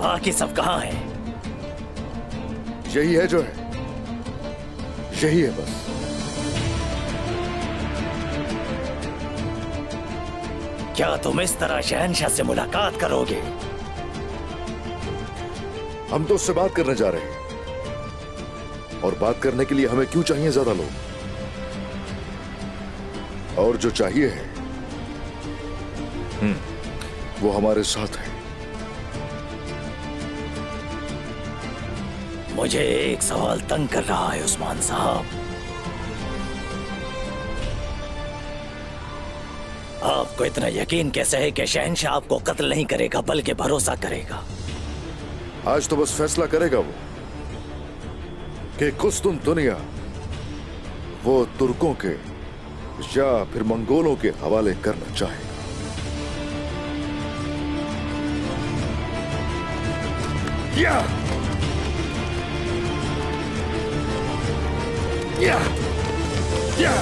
बाकी सब कहाँ है? यही है जो है, यही है बस। क्या तुम इस तरह शहंशाह से मुलाकात करोगे? हम तो उससे बात करने जा रहे हैं, और बात करने के लिए हमें क्यों चाहिए ज्यादा लोग? और जो चाहिए है वो हमारे साथ है। मुझे एक सवाल तंग कर रहा है उस्मान साहब। आपको इतना यकीन कैसे है कि शहंशाह आपको कत्ल नहीं करेगा बल्कि भरोसा करेगा? आज तो बस फैसला करेगा वो कि कुस्तुन दुनिया वो तुर्कों के या फिर मंगोलों के हवाले करना चाहेगा। या! या! या!